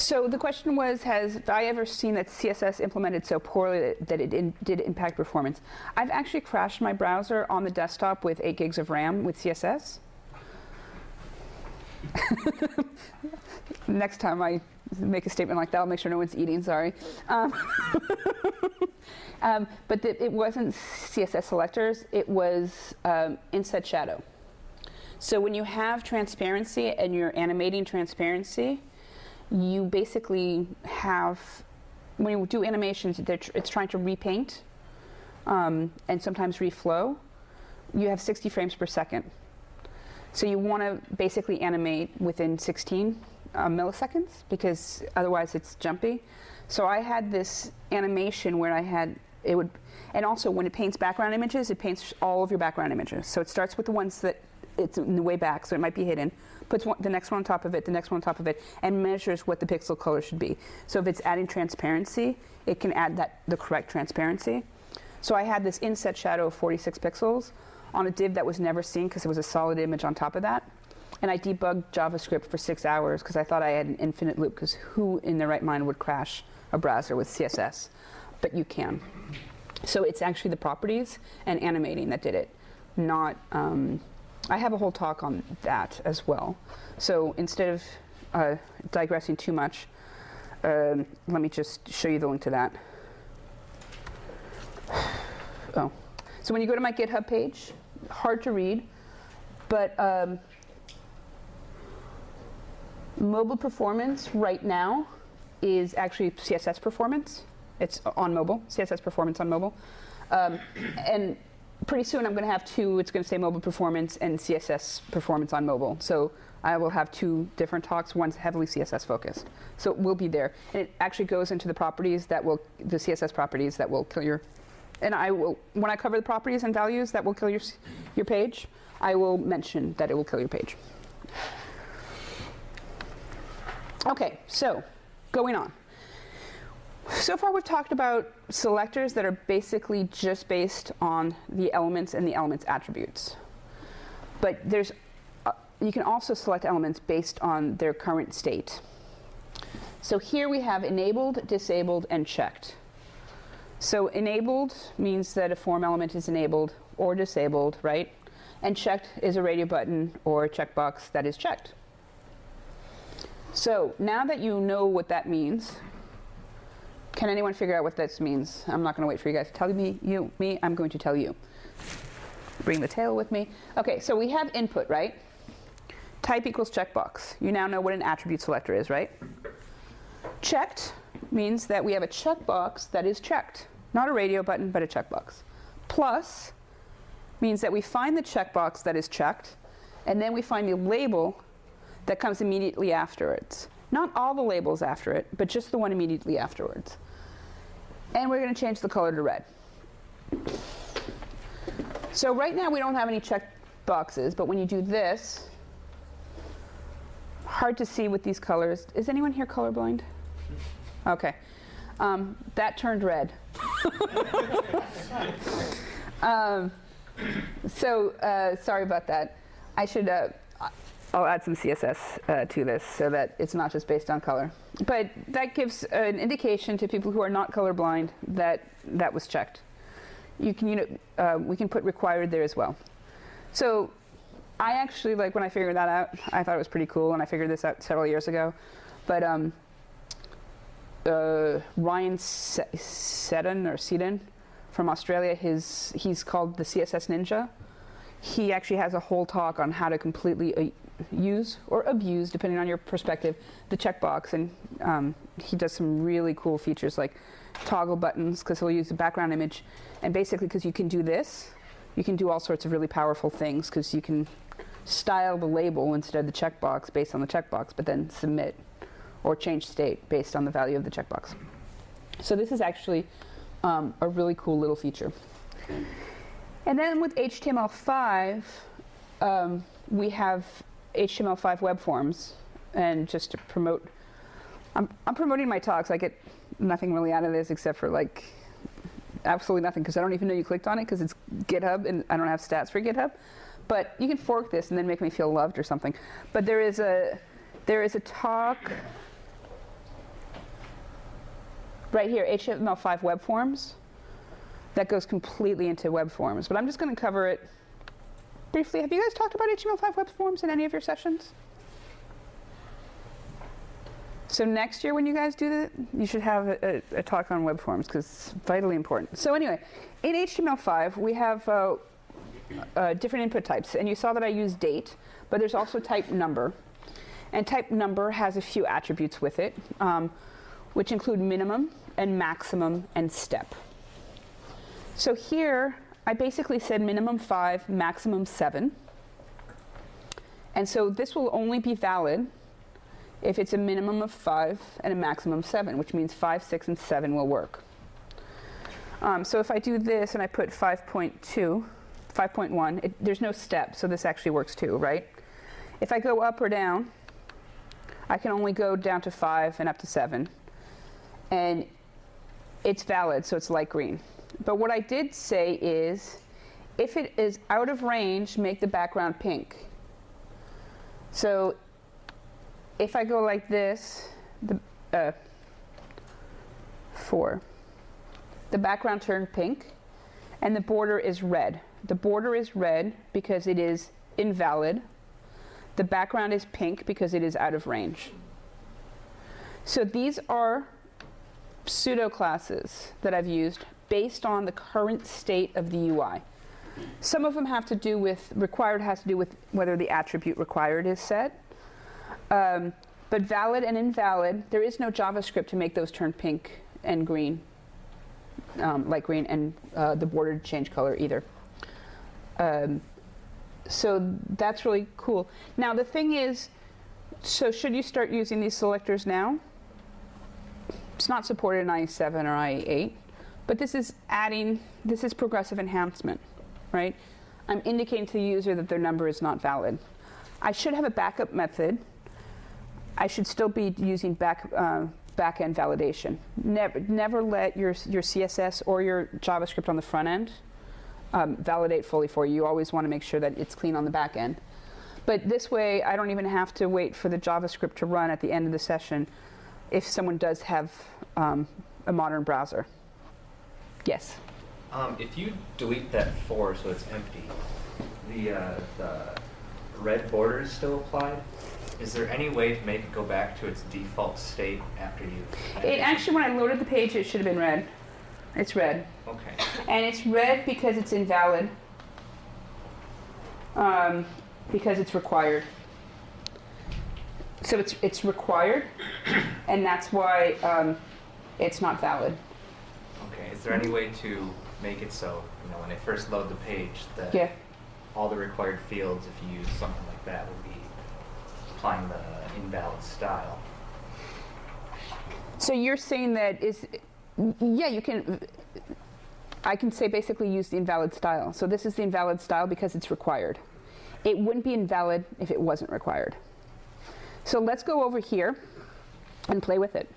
So the question was, have I ever seen that CSS implemented so poorly that it did impact performance? I've actually crashed my browser on the desktop with 8 gigs of RAM with CSS. Next time I make a statement like that, I'll make sure no one's eating, sorry. But it wasn't CSS selectors, it was inset shadow. So when you have transparency and you're animating transparency, you basically have, when you do animations, it's trying to repaint and sometimes reflow. You have 60 frames per second. So you want to basically animate within 16 milliseconds because otherwise it's jumpy. So I had this animation where it would, and also when it paints background images, it paints all of your background images. So it starts with the ones that it's in the way back, so it might be hidden, puts the next one on top of it, the next one on top of it, and measures what the pixel color should be. So if it's adding transparency, it can add the correct transparency. So I had this inset shadow of 46 pixels on a div that was never seen because it was a solid image on top of that. And I debugged JavaScript for 6 hours because I thought I had an infinite loop, because who in their right mind would crash a browser with CSS? But you can. So it's actually the properties and animating that did it, not, I have a whole talk on that as well. So instead of digressing too much, let me just show you the link to that. Oh, so when you go to my GitHub page, hard to read, but mobile performance right now is actually CSS performance. It's on mobile, CSS performance on mobile. And pretty soon I'm going to have two. It's going to say mobile performance and CSS performance on mobile. So I will have 2 different talks. One's heavily CSS focused. So it will be there. And it actually goes into the properties that will, the CSS properties that will kill your, and I will, when I cover the properties and values that will kill your page, I will mention that it will kill your page. Okay, so going on. So far we've talked about selectors that are basically just based on the elements and the elements' attributes. But there's, you can also select elements based on their current state. So here we have enabled, disabled, and checked. So enabled means that a form element is enabled or disabled, right? And checked is a radio button or a checkbox that is checked. So now that you know what that means, can anyone figure out what this means? I'm not going to wait for you guys to tell me, I'm going to tell you. Bring the tail with me. Okay, so we have input, right? Type equals checkbox. You now know what an attribute selector is, right? Checked means that we have a checkbox that is checked. Not a radio button, but a checkbox. Plus means that we find the checkbox that is checked, and then we find the label that comes immediately afterwards. Not all the labels after it, but just the one immediately afterwards. And we're going to change the color to red. So right now we don't have any check boxes, but when you do this, hard to see with these colors. Is anyone here colorblind? Okay. That turned red. Sorry about that. I should I'll add some CSS to this so that it's not just based on color. But that gives an indication to people who are not colorblind that that was checked. You can, we can put required there as well. So I actually, like when I figured that out, I thought it was pretty cool, and I figured this out several years ago. But Ryan Seddon from Australia, he's called the CSS Ninja. He actually has a whole talk on how to completely use or abuse, depending on your perspective, the checkbox, and he does some really cool features like toggle buttons, because he'll use the background image, and basically because you can do this, you can do all sorts of really powerful things, because you can style the label instead of the checkbox based on the checkbox, but then submit or change state based on the value of the checkbox. So this is actually a really cool little feature. And then with HTML5, we have HTML5 web forms, and just to promote, I'm promoting my talks. I get nothing really out of this except for like absolutely nothing, because I don't even know you clicked on it, because it's GitHub and I don't have stats for GitHub. But you can fork this and then make me feel loved or something. But there is a talk. right here, HTML5 web forms. That goes completely into web forms, but I'm just going to cover it briefly. Have you guys talked about HTML5 web forms in any of your sessions? So next year when you guys do that, you should have a talk on web forms because it's vitally important. So anyway, in HTML5 we have different input types, and you saw that I used date, but there's also type number. And type number has a few attributes with it, which include minimum and maximum and step. So here I basically said minimum 5, maximum 7. And so this will only be valid if it's a minimum of 5 and a maximum of 7, which means 5, 6, and 7 will work. So if I do this and I put 5.2, 5.1, there's no step, so this actually works too, right? If I go up or down, I can only go down to 5 and up to 7. And it's valid, so it's light green. But what I did say is, if it is out of range, make the background pink. So if I go like this, 4, the background turned pink, and the border is red. The border is red because it is invalid. The background is pink because it is out of range. So these are pseudo classes that I've used based on the current state of the UI. Some of them have to do with, required has to do with whether the attribute required is set. But valid and invalid, there is no JavaScript to make those turn pink and green, light green, and the border to change color either. So that's really cool. Now the thing is, so should you start using these selectors now? It's not supported in IE7 or IE8, but this is progressive enhancement, right? I'm indicating to the user that their number is not valid. I should have a backup method. I should still be using back-end validation. Never let your CSS or your JavaScript on the front end validate fully for you. You always want to make sure that it's clean on the back end. But this way, I don't even have to wait for the JavaScript to run at the end of the session if someone does have a modern browser. Yes? If you delete that 4 so it's empty, the red border is still applied. Is there any way to make it go back to its default state after you? It actually, when I loaded the page, it should have been red. It's red. Okay. And it's red because it's invalid. Because it's required. So it's required, and that's why it's not valid. Okay. Is there any way to make it so, when they first load the page, that all the required fields, if you use something like that, would be applying the invalid style? So you're saying that you can. I can say basically use the invalid style. So this is the invalid style because it's required. It wouldn't be invalid if it wasn't required. So let's go over here and play with it.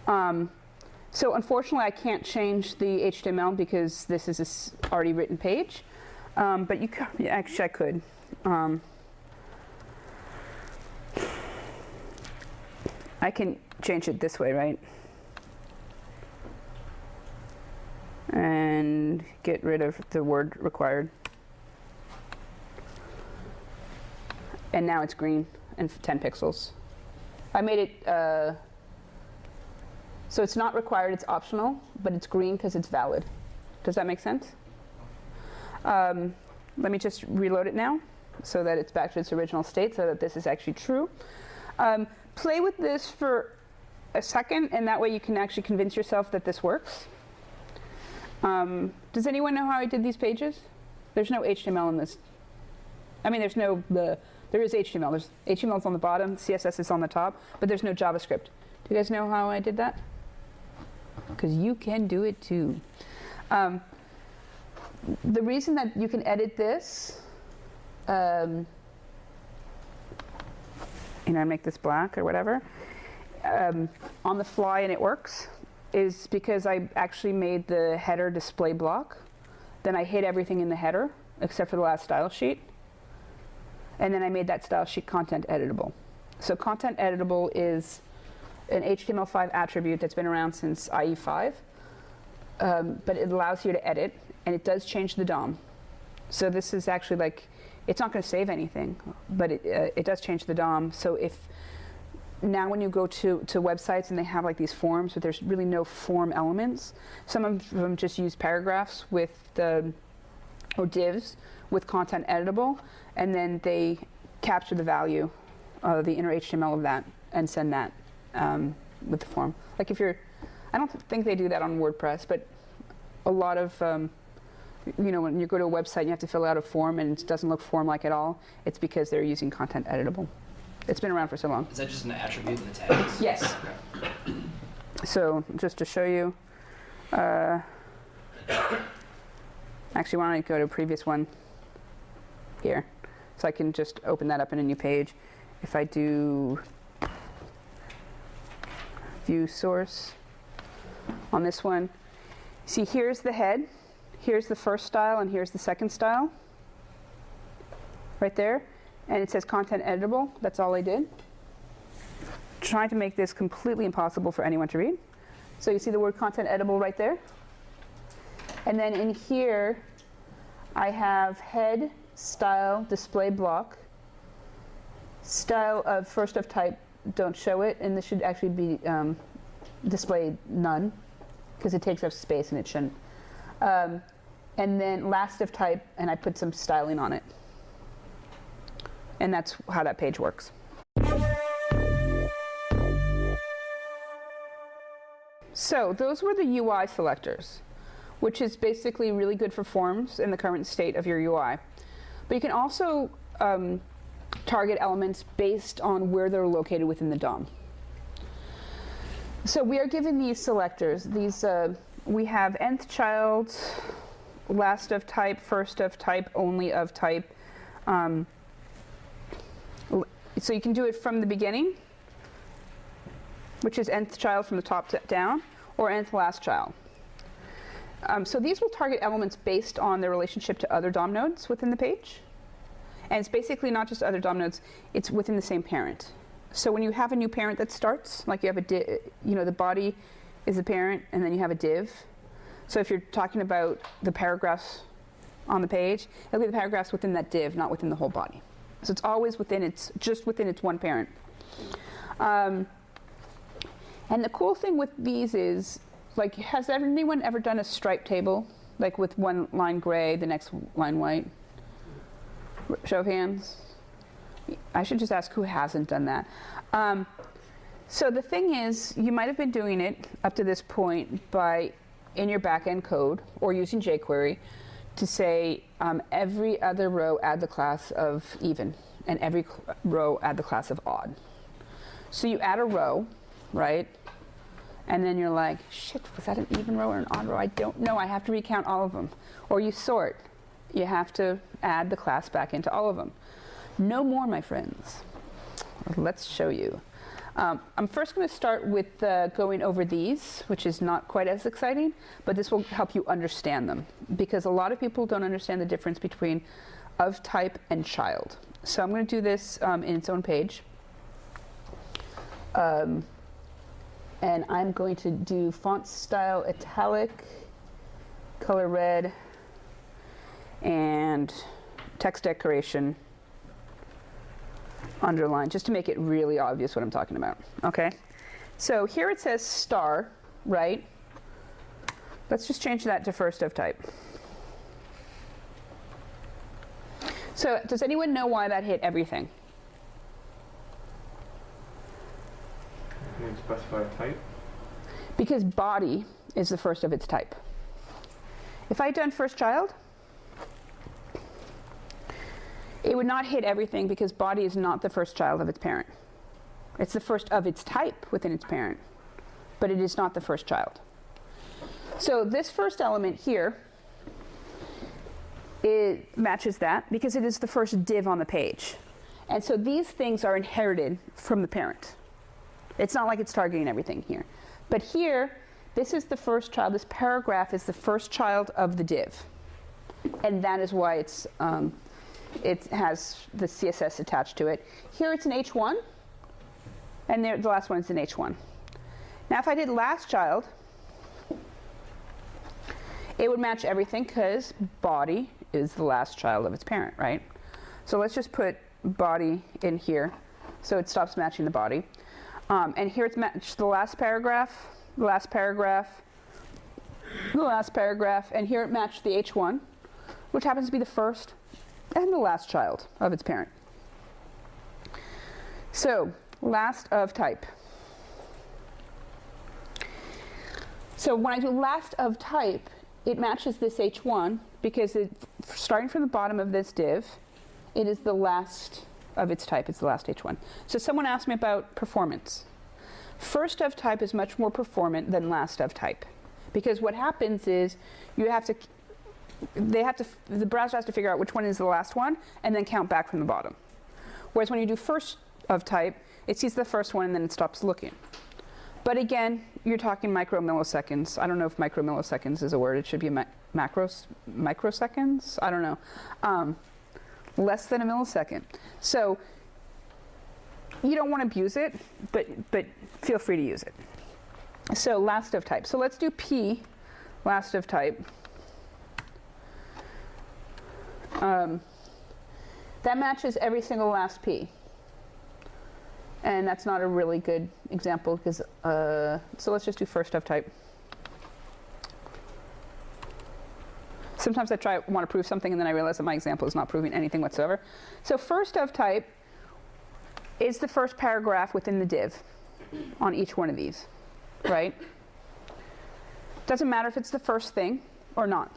So unfortunately, I can't change the HTML because this is a already written page. But you could, actually, I could. I can change it this way, right? And get rid of the word required. And now it's green and 10 pixels. I made it, so it's not required, it's optional, but it's green because it's valid. Does that make sense? Let me just reload it now so that it's back to its original state so that this is actually true. Play with this for a second, and that way you can actually convince yourself that this works. Does anyone know how I did these pages? There's no HTML in this. I mean, there is HTML. There's HTML's on the bottom, CSS is on the top, but there's no JavaScript. Do you guys know how I did that? Because you can do it too. The reason that you can edit this, make this black or whatever, on the fly and it works, is because I actually made the header display block. Then I hid everything in the header except for the last style sheet. And then I made that style sheet content editable. So content editable is an HTML5 attribute that's been around since IE5, but it allows you to edit, and it does change the DOM. So this is actually like, it's not going to save anything, but it does change the DOM. So if now when you go to websites and they have like these forms, but there's really no form elements, some of them just use paragraphs with or divs with content editable, and then they capture the value of the inner HTML of that and send that with the form. Like if you're, I don't think they do that on WordPress, but a lot of, you know, when you go to a website and you have to fill out a form and it doesn't look form-like at all, it's because they're using content editable. It's been around for so long. Is that just an attribute in the tags? Yes. Okay. So just to show you, actually, why don't I go to a previous one here? So I can just open that up in a new page. If I do view source on this one, see here's the head, here's the first style, and here's the second style. Right there. And it says content editable. That's all I did. Trying to make this completely impossible for anyone to read. So you see the word content editable right there. And then in here, I have head, style, display block, style of first of type, don't show it, and this should actually be displayed none, because it takes up space and it shouldn't. And then last of type, and I put some styling on it. And that's how that page works. So those were the UI selectors, which is basically really good for forms in the current state of your UI. But you can also target elements based on where they're located within the DOM. So we are given these selectors. These we have nth child, last of type, first of type, only of type. So you can do it from the beginning, which is nth child from the top down, or nth last child. So these will target elements based on their relationship to other DOM nodes within the page. And it's basically not just other DOM nodes, it's within the same parent. So when you have a new parent that starts, like you have a div, you know, the body is the parent, and then you have a div. So if you're talking about the paragraphs on the page, it'll be the paragraphs within that div, not within the whole body. So it's always within its, just within its one parent. And the cool thing with these is, like, has anyone ever done a stripe table? Like with one line gray, the next line white? Show of hands. I should just ask who hasn't done that. So the thing is, you might have been doing it up to this point by, in your backend code, or using jQuery, to say every other row add the class of even, and every row add the class of odd. So you add a row, right? And then you're like, shit, was that an even row or an odd row? I don't know, I have to recount all of them. Or you sort. You have to add the class back into all of them. No more, my friends. Let's show you. I'm first going to start with going over these, which is not quite as exciting, but this will help you understand them, because a lot of people don't understand the difference between of type and child. So I'm going to do this in its own page. And I'm going to do font style italic, color red, and text decoration underline, just to make it really obvious what I'm talking about. Okay, so here it says star, right? Let's just change that to first of type. So does anyone know why that hit everything? You can specify a type. Because body is the first of its type. If I had done first child, it would not hit everything, because body is not the first child of its parent. It's the first of its type within its parent, but it is not the first child. So this first element here, it matches that because it is the first div on the page. And so these things are inherited from the parent. It's not like it's targeting everything here. But here, this is the first child. This paragraph is the first child of the div. And that is why it's it has the CSS attached to it. Here it's an H1, and there, the last one is an H1. Now if I did last child, it would match everything because body is the last child of its parent, right? So let's just put body in here so it stops matching the body. And here it's matched the last paragraph, the last paragraph, the last paragraph, and here it matched the H1, which happens to be the first and the last child of its parent. So, last of type. So when I do last of type, it matches this H1 because starting from the bottom of this div, it is the last of its type. It's the last H1. So someone asked me about performance. First of type is much more performant than last of type because what happens is the browser has to figure out which one is the last one and then count back from the bottom. Whereas when you do first of type, it sees the first one and then it stops looking. But again, you're talking micromilliseconds. I don't know if micromilliseconds is a word. It should be microseconds. I don't know. Less than a millisecond. So you don't want to abuse it, but feel free to use it. So last of type. So let's do P, last of type. That matches every single last P. And that's not a really good example because, so let's just do first of type. Sometimes I want to prove something and then I realize that my example is not proving anything whatsoever. So first of type is the first paragraph within the div on each one of these, right? Doesn't matter if it's the first thing or not.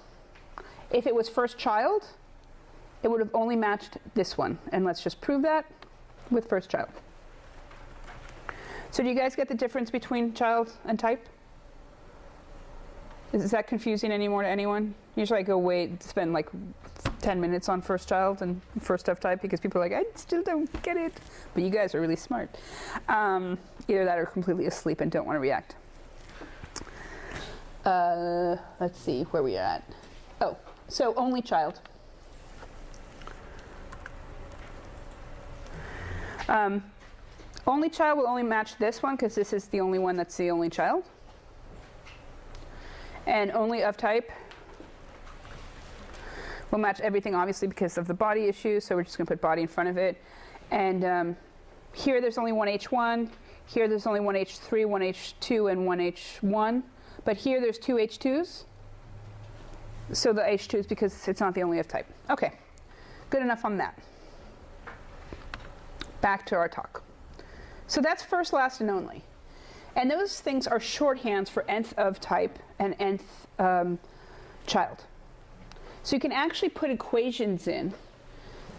If it was first child, it would have only matched this one. And let's just prove that with first child. So do you guys get the difference between child and type? Is that confusing anymore to anyone? Usually I go spend like 10 minutes on first child and first of type because people are like, I still don't get it. But you guys are really smart. Either that or completely asleep and don't want to react. Let's see where we are at. Oh, so only child. Only child will only match this one because this is the only one that's the only child. And only of type will match everything, obviously, because of the body issue. So we're just going to put body in front of it. And here there's only one H1. Here there's only one H3, one H2, and one H1. But here there's two H2s. So the H2s because it's not the only of type. OK, good enough on that. Back to our talk. So that's first, last, and only. And those things are shorthands for nth of type and nth child. So you can actually put equations in.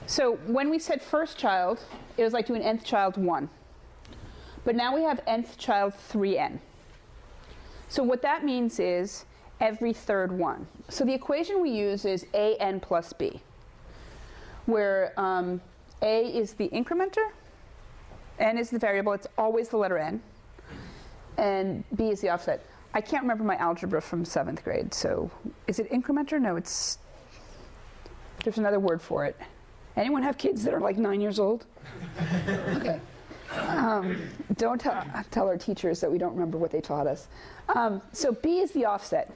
So when we said first child, it was like doing nth child 1. But now we have nth child 3n. So what that means is every third one. So the equation we use is an plus b, where a is the incrementer, n is the variable, it's always the letter n, and b is the offset. I can't remember my algebra from 7th grade, so is it incrementer? No, there's another word for it. Anyone have kids that are like 9 years old? Okay. Don't tell our teachers that we don't remember what they taught us. So b is the offset.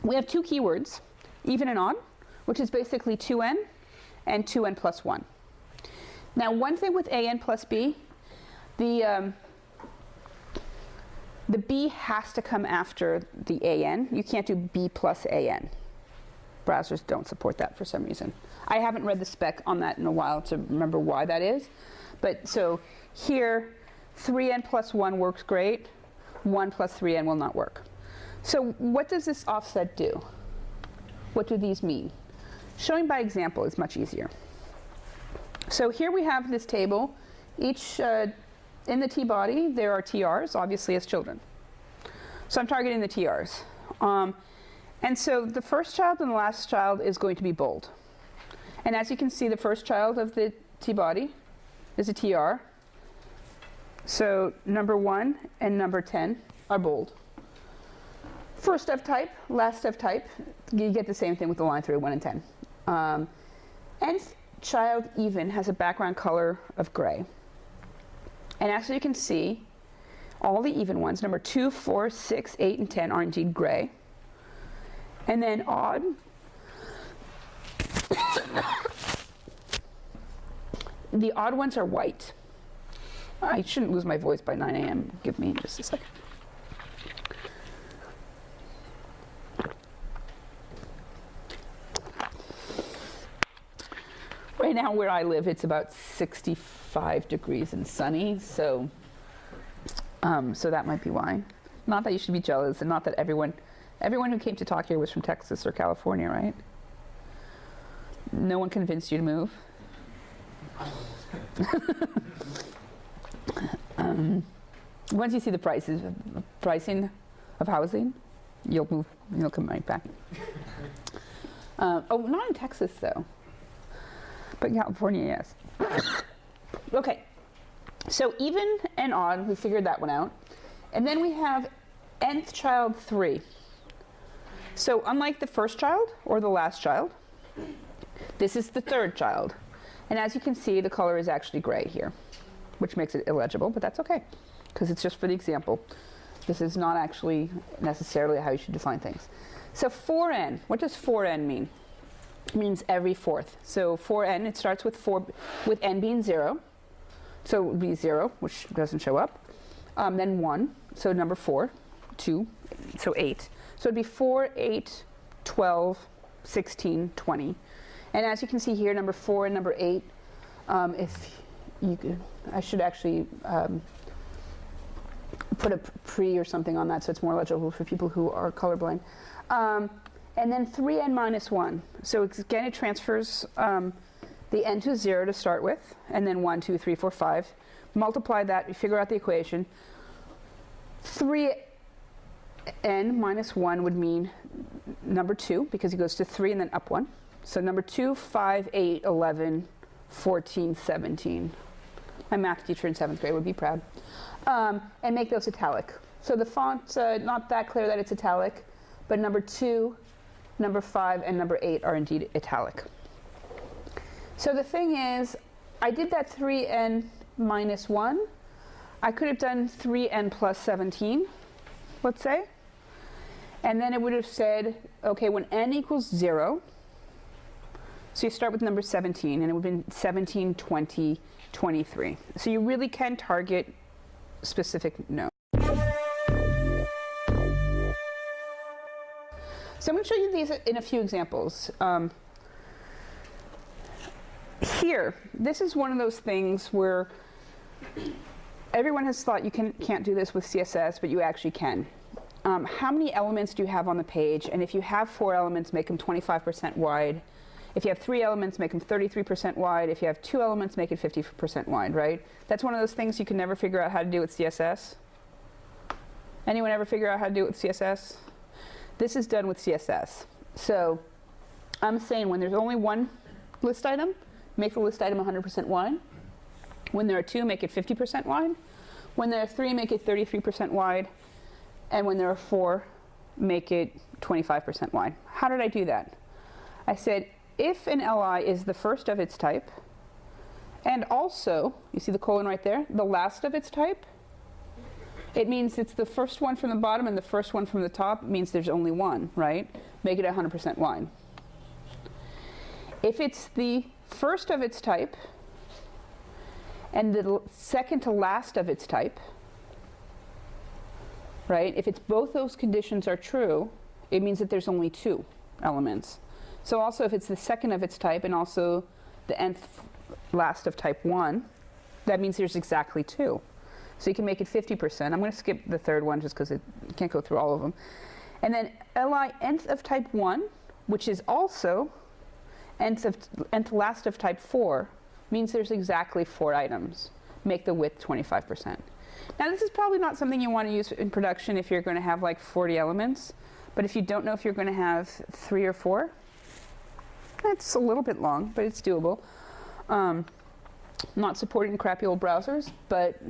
We have two keywords, even and odd, which is basically 2n and 2n plus 1. Now, one thing with an plus b, the b has to come after the an. You can't do b plus an. Browsers don't support that for some reason. I haven't read the spec on that in a while to remember why that is. But so here, 3n plus 1 works great. 1 plus 3n will not work. So what does this offset do? What do these mean? Showing by example is much easier. So here we have this table. Each, in the T body, there are TRs, obviously as children. So I'm targeting the TRs. And so the first child and the last child is going to be bold. And as you can see, the first child of the T body is a TR. So number 1 and number 10 are bold. First of type, last of type, you get the same thing with the line through 1 and 10. Nth child even has a background color of gray. And as you can see, All the even ones, number 2, 4, 6, 8, and 10 are indeed gray. And then odd, the odd ones are white. I shouldn't lose my voice by 9 a.m. Give me just a second. Right now where I live, it's about 65 degrees and sunny, so that might be why. Not that you should be jealous, and not that everyone who came to talk here was from Texas or California, right? No one convinced you to move? Once you see the pricing of housing, you'll move, you'll come right back. Oh, not in Texas though, but in California, yes. Okay, so even and odd, we figured that one out. And then we have nth child 3. So unlike the first child or the last child, this is the third child. And as you can see, the color is actually gray here, which makes it illegible, but that's okay, because it's just for the example. This is not actually necessarily how you should define things. So 4n, what does 4n mean? It means every fourth. So 4n, it starts with 4, with n being 0. So it would be 0, which doesn't show up. Then 1, so number 4, 2, so 8. So it'd be 4, 8, 12, 16, 20. And as you can see here, number 4 and number 8, if you could, I should actually put a pre or something on that so it's more legible for people who are colorblind. And then 3n minus 1. So again, it transfers the n to 0 to start with, and then 1, 2, 3, 4, 5. Multiply that, you figure out the equation. 3n minus 1 would mean number 2, because it goes to 3 and then up 1. So number 2, 5, 8, 11, 14, 17. My math teacher in 7th grade would be proud. And make those italic. So the font's not that clear that it's italic, but number 2, number 5, and number 8 are indeed italic. So the thing is, I did that 3n minus 1. I could have done 3n plus 17, let's say. And then it would have said, okay, when n equals 0, so you start with number 17, and it would have been 17, 20, 23. So you really can target specific nodes. So I'm going to show you these in a few examples. Here, this is one of those things where everyone has thought you can't do this with CSS, but you actually can. How many elements do you have on the page? And if you have 4 elements, make them 25% wide. If you have 3 elements, make them 33% wide. If you have 2 elements, make it 50% wide, right? That's one of those things you can never figure out how to do with CSS. Anyone ever figure out how to do it with CSS? This is done with CSS. So I'm saying when there's only one list item, make the list item 100% wide. When there are 2, make it 50% wide. When there are 3, make it 33% wide. And when there are 4, make it 25% wide. How did I do that? I said, if an LI is the first of its type, and also, you see the colon right there, the last of its type, it means it's the first one from the bottom and the first one from the top. It means there's only one, right? Make it 100% wide. If it's the first of its type and the second to last of its type, right? If it's both those conditions are true, it means that there's only 2 elements. So also if it's the second of its type and also the nth last of type 1, that means there's exactly 2. So you can make it 50%. I'm going to skip the third one just because it can't go through all of them. And then li nth of type 1, which is also nth last of type 4, means there's exactly 4 items. Make the width 25%. Now this is probably not something you want to use in production if you're going to have like 40 elements. But if you don't know if you're going to have 3 or 4, that's a little bit long, but it's doable. Not supporting crappy old browsers, but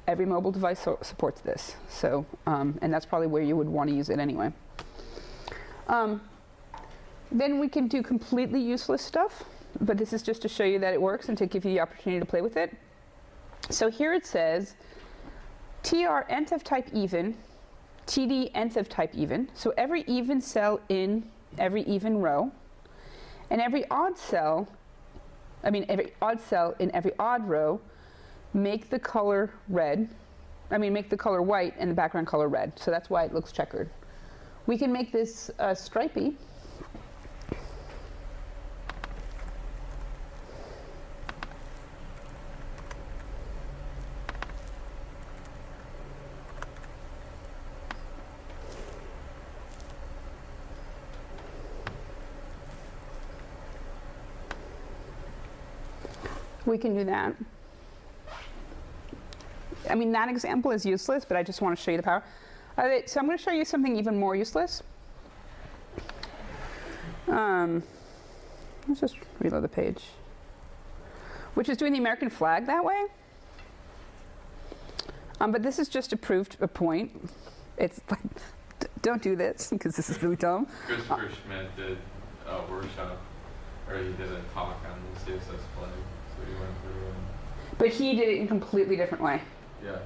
every mobile device supports this. So, and that's probably where you would want to use it anyway. Then we can do completely useless stuff, but this is just to show you that it works and to give you the opportunity to play with it. So here it says TR nth of type even, TD nth of type even. So every even cell in every even row, and every odd cell in every odd row, make the color red. Make the color white and the background color red. So that's why it looks checkered. We can make this stripy. We can do that. That example is useless, but I just want to show you the power. So I'm going to show you something even more useless. Let's just reload the page. Which is doing the American flag that way. But this is just to prove a point. It's like, don't do this, because this is really dumb. Christopher Schmidt did a workshop, or he did a talk on the CSS flag. So he went through and... But he did it in a completely different way. Yeah.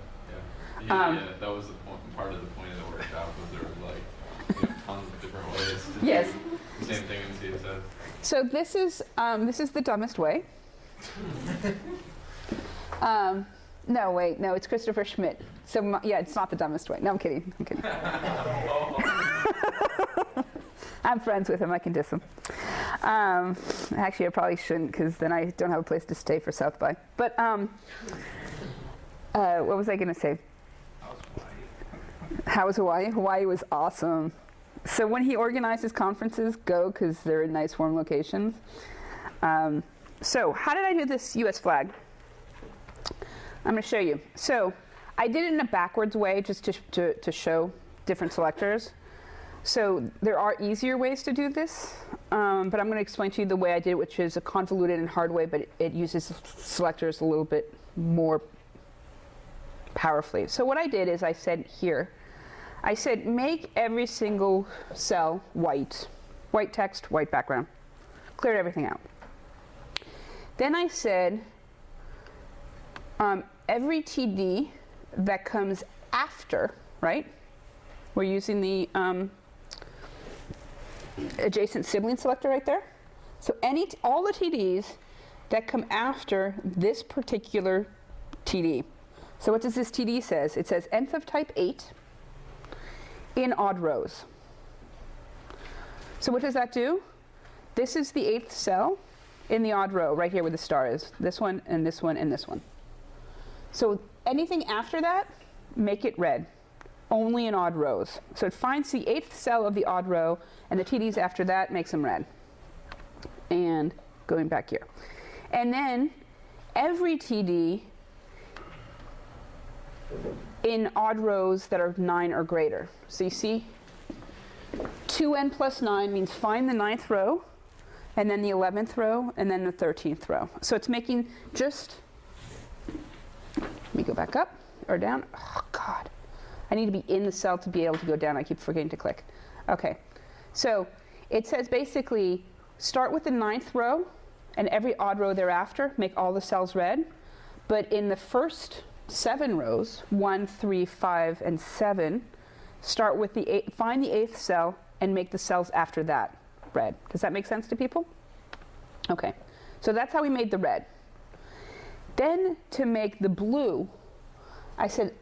That was the part of the point of the workshop, was there was like tons of different ways to Yes. do the same thing in CSS. So this is the dumbest way. No, wait, no, it's Christopher Schmidt. So it's not the dumbest way. No, I'm kidding. I'm friends with him. I can diss him. Actually, I probably shouldn't, because then I don't have a place to stay for South by. But what was I going to say? How was Hawaii? Hawaii was awesome. So when he organizes conferences, go, because they're in nice warm locations. So how did I do this U.S. flag? I'm going to show you. So I did it in a backwards way, just to show different selectors. So there are easier ways to do this, but I'm going to explain to you the way I did it, which is a convoluted and hard way, but it uses selectors a little bit more powerfully. So what I did is I said here, make every single cell white. White text, white background. Cleared everything out. Then I said, every TD that comes after, right? We're using the adjacent sibling selector right there. So all the TDs that come after this particular TD. So what does this TD says? It says nth of type 8 in odd rows. So what does that do? This is the 8th cell in the odd row, right here where the star is. This one, and this one, and this one. So anything after that, make it red. Only in odd rows. So it finds the 8th cell of the odd row, and the TDs after that makes them red. And going back here. And then every TD in odd rows that are 9 or greater. So you see, 2n plus 9 means find the 9th row, and then the 11th row, and then the 13th row. So it's making just, let me go back up or down. Oh, God. I need to be in the cell to be able to go down. I keep forgetting to click. Okay. So it says basically start with the 9th row, and every odd row thereafter, make all the cells red. But in the first 7 rows, 1, 3, 5, and 7, start with find the 8th cell and make the cells after that red. Does that make sense to people? Okay. So that's how we made the red. Then to make the blue, I said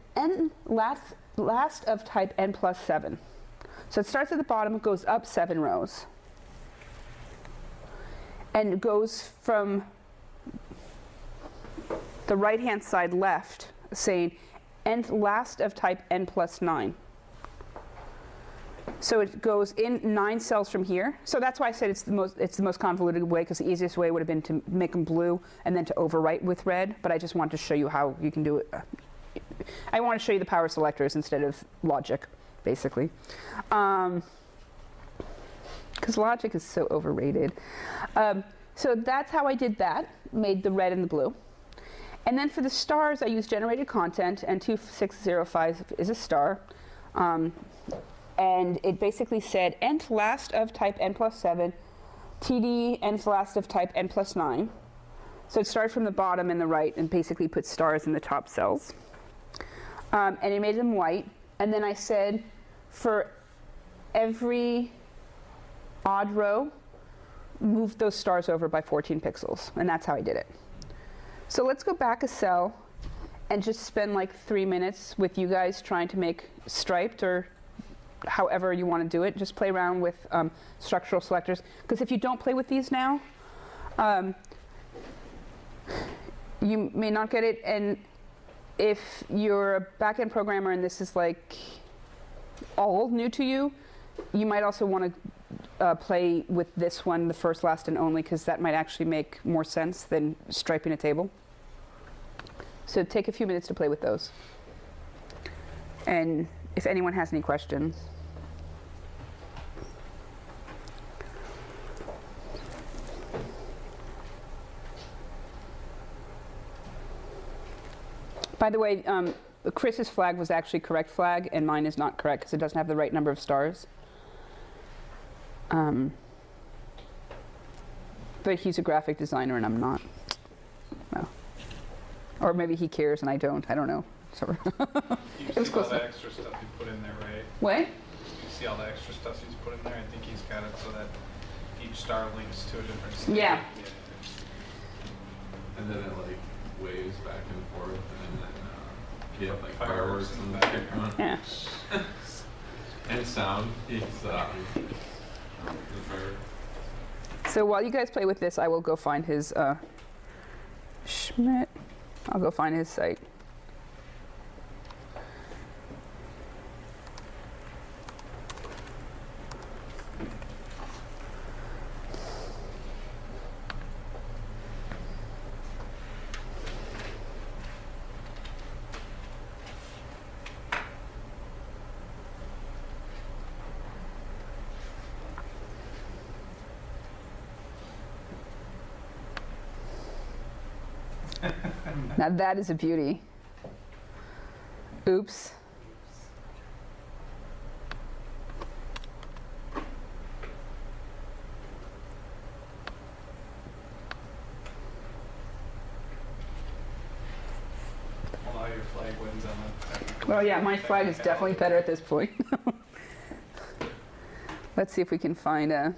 last of type n plus 7. So it starts at the bottom, it goes up 7 rows. And it goes from the right-hand side left, saying nth last of type n plus 9. So it goes in 9 cells from here. So that's why I said it's the most convoluted way, because the easiest way would have been to make them blue and then to overwrite with red. But I just wanted to show you how you can do it. I want to show you the power selectors instead of logic, basically. Because logic is so overrated. So that's how I did that, made the red and the blue. And then for the stars, I used generated content, and 2605 is a star. And it basically said nth last of type n plus 7, TD nth last of type n plus 9. So it started from the bottom and the right and basically put stars in the top cells. and it made them white. And then I said, for every odd row, move those stars over by 14 pixels. And that's how I did it. So let's go back a cell and just spend like 3 minutes with you guys trying to make striped, or however you want to do it. Just play around with structural selectors. Because if you don't play with these now, you may not get it. And if you're a back-end programmer and this is like all new to you, you might also want to play with this one, the first, last, and only, because that might actually make more sense than striping a table. So take a few minutes to play with those. And if anyone has any questions. By the way, Chris's flag was actually correct flag, and mine is not correct because it doesn't have the right number of stars. But he's a graphic designer and I'm not. Well, or maybe he cares and I don't. I don't know. So You was see close all the enough. extra stuff he put in there, right? what? You see all the extra stuff he's put in there? I think he's got it so that each star links to a different star. Yeah. And then it like waves back and forth, and then you have like Fireworks fireworks in in the the background. background. Yeah. And sound. It's the fireworks. So while you guys play with this, I will go find his Schmidt. I'll go find his site. Now that is a beauty. Oops. Well, now your flag wins on the technical. Well, yeah, my flag is definitely better at this point. Let's see if we can find a.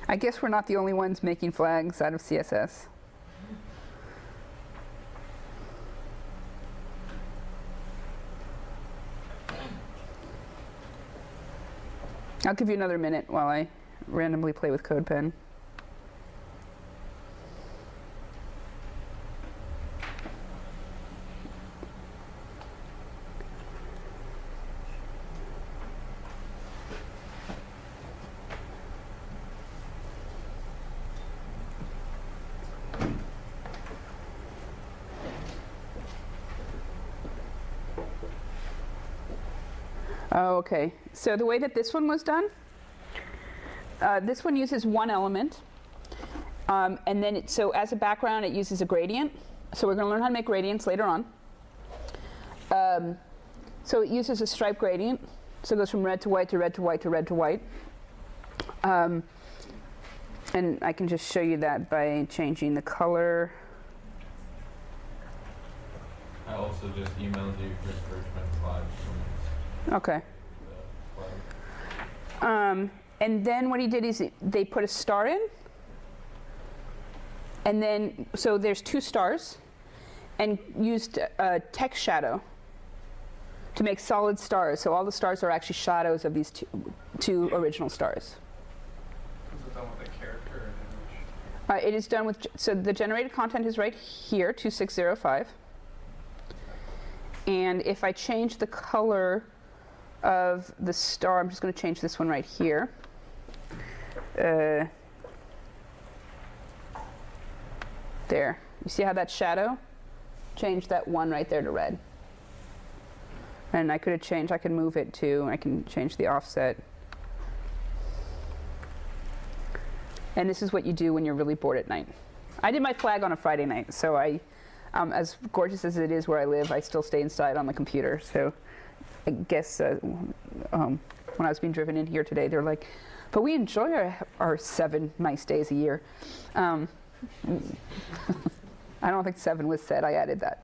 I guess we're not the only ones making flags out of CSS. I'll give you another minute while I randomly play with CodePen. Oh, okay. So the way that this one was done, this one uses one element, and then so as a background, it uses a gradient. So we're going to learn how to make gradients later on. So it uses a stripe gradient. So it goes from red to white to red to white to red to white. And I can just show you that by changing the color. I also just emailed you Chris Bergman's slide from Okay. the flag. And then what he did is they put a star in, and then so there's two stars, and used a text shadow to make solid stars. So all the stars are actually shadows of these two original stars. Is it done with a character or an image? It is done with, so the generated content is right here, 2605. And if I change the color of the star, I'm just going to change this one right here. There. You see how that shadow? Change that one right there to red. And I could move it to, I can change the offset. And this is what you do when you're really bored at night. I did my flag on a Friday night, so I As gorgeous as it is where I live, I still stay inside on the computer. So I guess when I was being driven in here today, they're like, but we enjoy our 7 nice days a year. I don't think 7 was said. I added that.